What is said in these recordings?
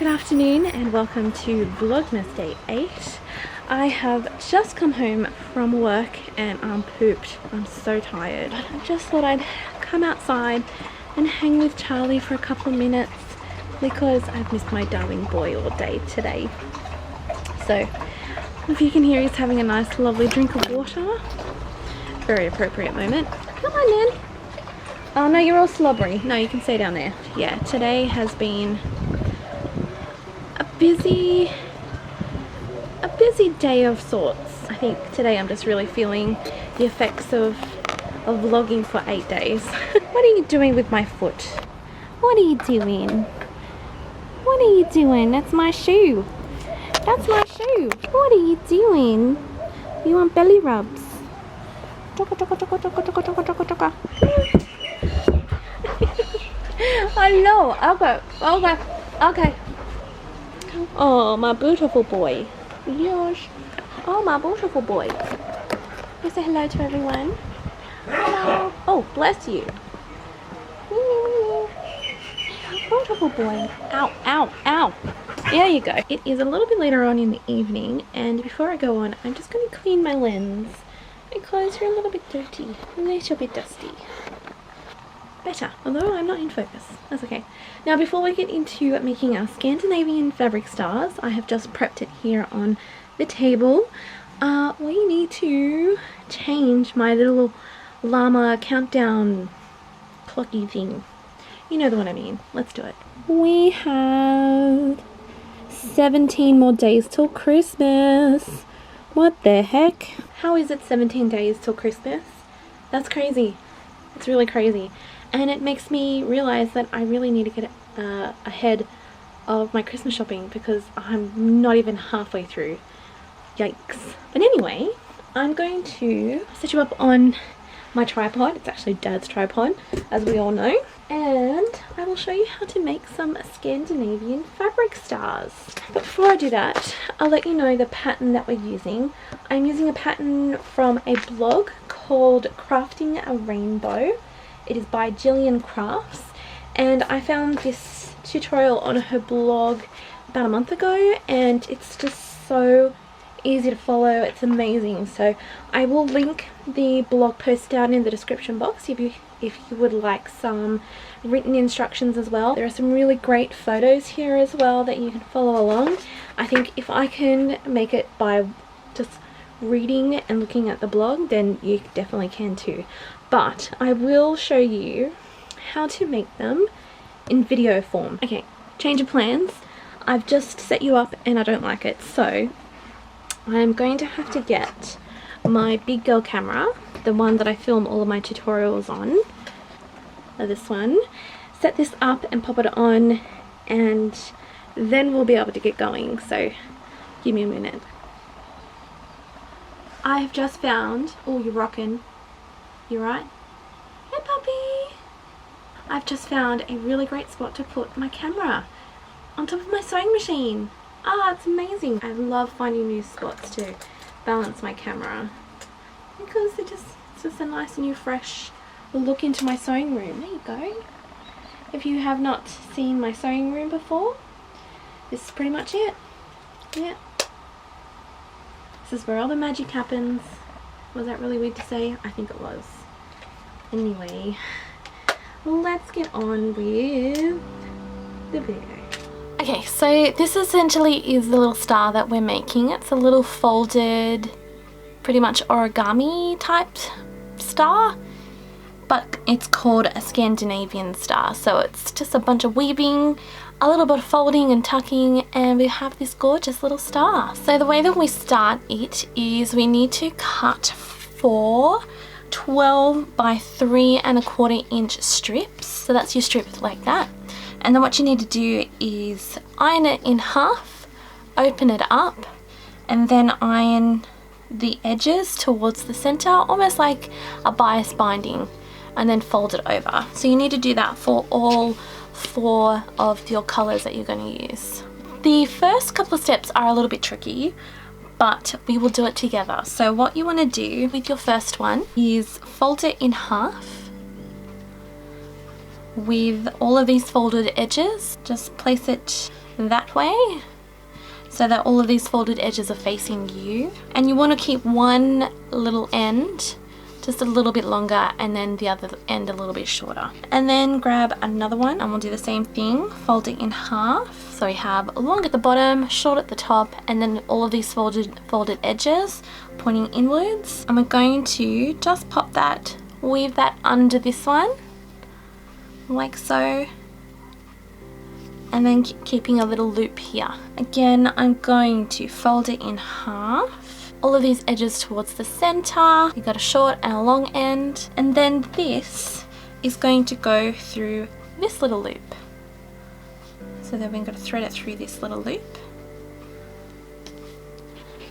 Good afternoon and welcome to Vlogmas Day 8. I have just come home from work and I'm pooped. I'm so tired. I just thought I'd come outside and hang with Charlie for a couple of minutes because I've missed my darling boy all day today. So if you can hear, he's having a nice lovely drink of water. Very appropriate moment. Come on then. Oh no, you're all slobbery. No, you can stay down there. Yeah, today has been a busy day of sorts. I think today I'm just really feeling the effects of vlogging for 8 days. What are you doing with my foot? What are you doing? What are you doing? That's my shoe. That's my shoe. What are you doing? You want belly rubs? Hello. Okay. Oh, my beautiful boy. Yes. Oh, my beautiful boy. You say hello to everyone. Hello. Oh, bless you. Beautiful boy. Ow, ow, ow. There you go. It is a little bit later on in the evening, and before I go on, I'm just going to clean my lens because you're a little bit dirty, a little bit dusty. Better, although I'm not in focus. That's okay. Now before we get into making our Scandinavian fabric stars, I have just prepped it here on the table. We need to change my little llama countdown clocky thing. You know the one I mean. Let's do it. We have 17 more days till Christmas. What the heck? How is it 17 days till Christmas? That's crazy. It's really crazy. And it makes me realize that I really need to get ahead of my Christmas shopping because I'm not even halfway through. Yikes. But anyway, I'm going to set you up on my tripod. It's actually Dad's tripod, as we all know. And I will show you how to make some Scandinavian fabric stars. But before I do that, I'll let you know the pattern that we're using. I'm using a pattern from a blog called Crafting a Rainbow. It is by Jillian Crafts, and I found this tutorial on her blog about a month ago, and it's just so easy to follow. It's amazing. So I will link the blog post down in the description box if you would like some written instructions as well. There are some really great photos here as well that you can follow along. I think if I can make it by just reading and looking at the blog, then you definitely can too. But I will show you how to make them in video form. Okay, change of plans. I've just set you up and I don't like it, so I'm going to have to get my big girl camera, the one that I film all of my tutorials on, this one, set this up and pop it on, and then we'll be able to get going. So give me a minute. I've just found, oh, you're rocking. You right? Hey puppy! I've just found a really great spot to put my camera on top of my sewing machine. Ah, it's amazing. I love finding new spots to balance my camera because it's just a nice new fresh look into my sewing room. There you go. If you have not seen my sewing room before, this is pretty much it. Yeah. This is where all the magic happens. Was that really weird to say? I think it was. Anyway, let's get on with the video. Okay, so this essentially is the little star that we're making. It's a little folded, pretty much origami type star, but it's called a Scandinavian star. So it's just a bunch of weaving, a little bit of folding and tucking, and we have this gorgeous little star. So the way that we start it is we need to cut 4 12 by 3 1/4 inch strips. So that's your strip like that. And then what you need to do is iron it in half, open it up, and then iron the edges towards the center, almost like a bias binding, and then fold it over. So you need to do that for all 4 of your colors that you're going to use. The first couple of steps are a little bit tricky, but we will do it together. So what you want to do with your first one is fold it in half with all of these folded edges. Just place it that way, so that all of these folded edges are facing you. And you want to keep one little end just a little bit longer and then the other end a little bit shorter. And then grab another one and we'll do the same thing, fold it in half. So we have long at the bottom, short at the top, and then all of these folded edges pointing inwards. And we're going to just pop that, weave that under this one, like so. And then keeping a little loop here. Again, I'm going to fold it in half. All of these edges towards the center. You've got a short and a long end. And then this is going to go through this little loop. So then we're going to thread it through this little loop.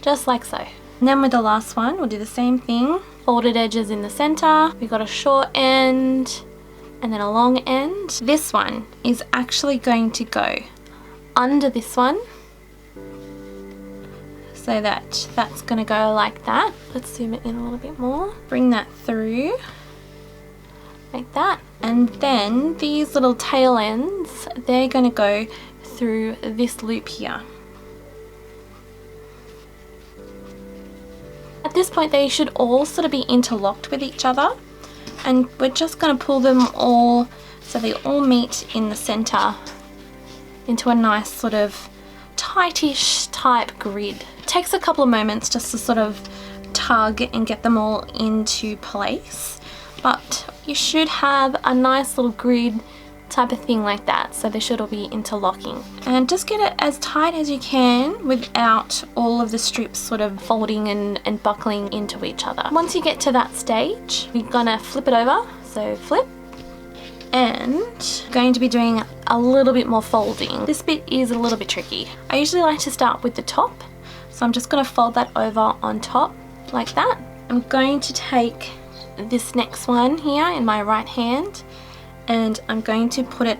Just like so. And then with the last one, we'll do the same thing. Folded edges in the center. We've got a short end and then a long end. This one is actually going to go under this one, so that's going to go like that. Let's zoom it in a little bit more. Bring that through like that. And then these little tail ends, they're going to go through this loop here. At this point they should all sort of be interlocked with each other, and we're just going to pull them all so they all meet in the center into a nice sort of tightish type grid. It takes a couple of moments just to sort of tug and get them all into place, but you should have a nice little grid type of thing like that, so they should all be interlocking. And just get it as tight as you can without all of the strips sort of folding and buckling into each other. Once you get to that stage, you're gonna flip it over, so flip, and going to be doing a little bit more folding. This bit is a little bit tricky. I usually like to start with the top, so I'm just going to fold that over on top like that. I'm going to take this next one here in my right hand and I'm going to put it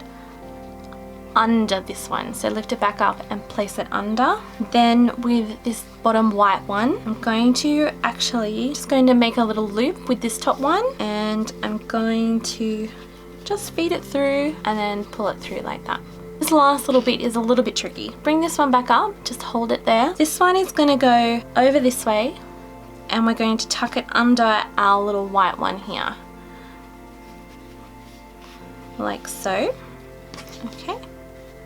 under this one, so lift it back up and place it under. Then with this bottom white one, I'm going to just going to make a little loop with this top one, and I'm going to just feed it through and then pull it through like that. This last little bit is a little bit tricky. Bring this one back up, just hold it there. This one is going to go over this way and we're going to tuck it under our little white one here. Like so. Okay.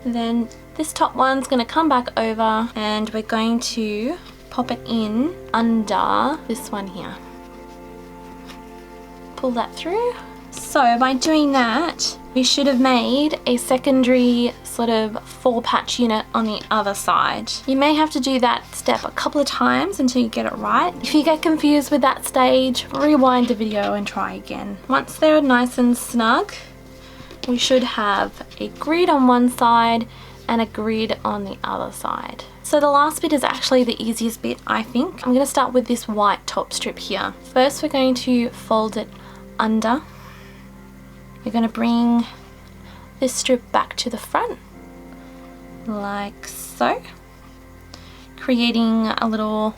Then this top one's going to come back over and we're going to pop it in under this one here. Pull that through. So by doing that, we should have made a secondary sort of 4-patch unit on the other side. You may have to do that step a couple of times until you get it right. If you get confused with that stage, rewind the video and try again. Once they're nice and snug, we should have a grid on one side and a grid on the other side. So the last bit is actually the easiest bit, I think. I'm going to start with this white top strip here. First we're going to fold it under. You're going to bring this strip back to the front, like so, creating a little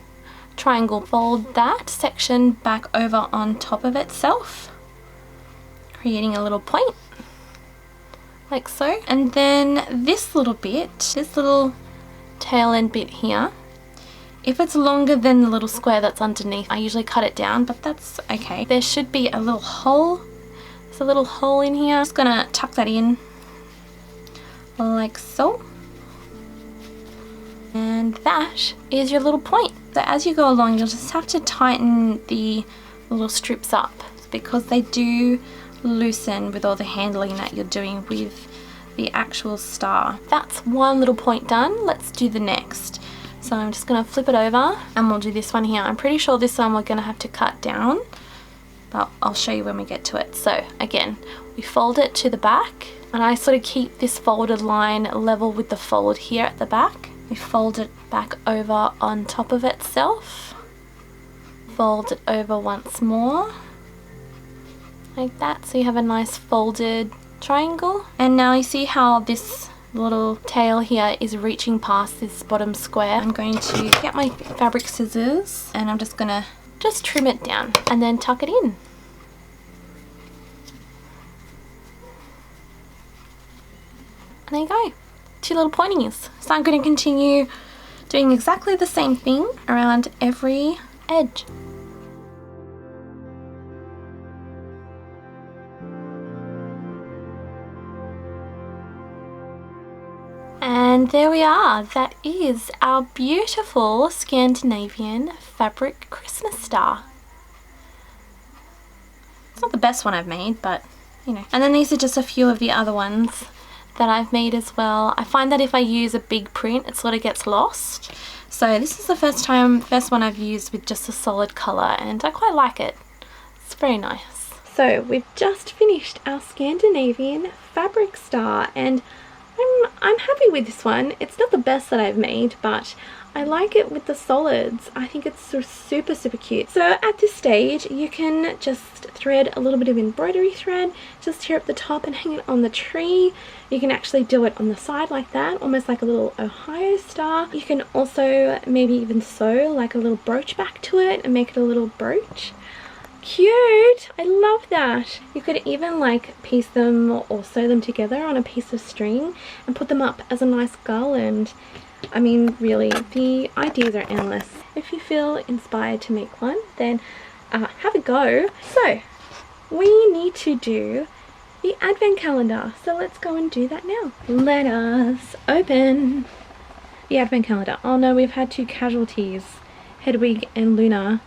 triangle. Fold that section back over on top of itself, creating a little point, like so. And then this little bit, this little tail end bit here, if it's longer than the little square that's underneath, I usually cut it down, but that's okay. There should be a little hole. A little hole in here. Just gonna tuck that in like so, and that is your little point. So as you go along, you'll just have to tighten the little strips up because they do loosen with all the handling that you're doing with the actual star. That's one little point done. Let's do the next. So I'm just gonna flip it over and we'll do this one here. I'm pretty sure this one we're gonna have to cut down, but I'll show you when we get to it. So again, we fold it to the back, and I sort of keep this folded line level with the fold here at the back. We fold it back over on top of itself, fold it over once more, like that, so you have a nice folded triangle. And now you see how this little tail here is reaching past this bottom square. I'm going to get my fabric scissors and I'm just gonna trim it down and then tuck it in. And there you go. two little pointies. So I'm going to continue doing exactly the same thing around every edge. And there we are. That is our beautiful Scandinavian fabric Christmas star. It's not the best one I've made, but you know. And then these are just a few of the other ones that I've made as well. I find that if I use a big print, it sort of gets lost. So this is the first one I've used with just a solid colour, and I quite like it. It's very nice. So we've just finished our Scandinavian fabric star, and I'm happy with this one. It's not the best that I've made, but I like it with the solids. I think it's super cute. So at this stage you can just thread a little bit of embroidery thread just here at the top and hang it on the tree. You can actually do it on the side like that, almost like a little Ohio star. You can also maybe even sew like a little brooch back to it and make it a little brooch. Cute! I love that. You could even like piece them or sew them together on a piece of string and put them up as a nice garland. I mean, really, the ideas are endless. If you feel inspired to make one, then have a go. So we need to do the advent calendar, so let's go and do that now. Let us open the advent calendar. Oh no, we've had two casualties. Hedwig and Luna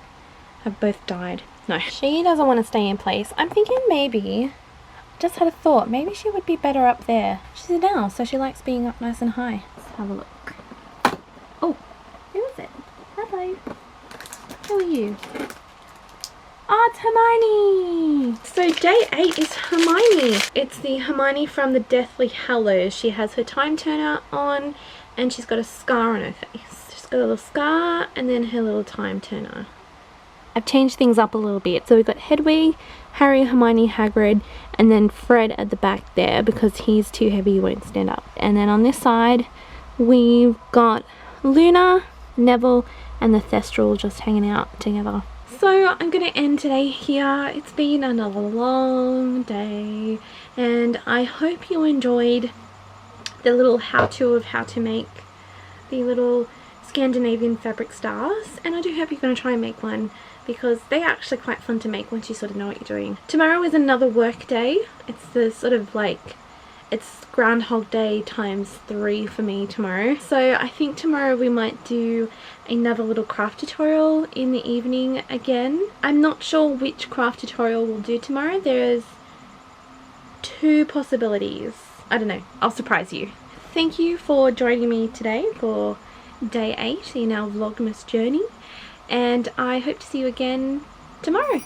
have both died. No, she doesn't want to stay in place. I'm thinking maybe, just had a thought, maybe she would be better up there. She's an owl, so she likes being up nice and high. Let's have a look. Oh, who is it? Hello. Who are you? Oh, it's Hermione! So day 8 is Hermione. It's the Hermione from the Deathly Hallows. She has her time turner on and she's got a scar on her face. She's got a little scar and then her little time turner. I've changed things up a little bit. So we've got Hedwig, Harry, Hermione, Hagrid, and then Fred at the back there because he's too heavy, he won't stand up. And then on this side, we've got Luna, Neville, and the Thestral just hanging out together. So I'm going to end today here. It's been another long day, and I hope you enjoyed the little how-to of how to make the little Scandinavian fabric stars, and I do hope you're going to try and make one, because they're actually quite fun to make once you sort of know what you're doing. Tomorrow is another work day. It's the sort of like, it's Groundhog Day times 3 for me tomorrow. So I think tomorrow we might do another little craft tutorial in the evening again. I'm not sure which craft tutorial we'll do tomorrow. There's 2 possibilities. I don't know. I'll surprise you. Thank you for joining me today for day 8 in our Vlogmas journey. And I hope to see you again tomorrow.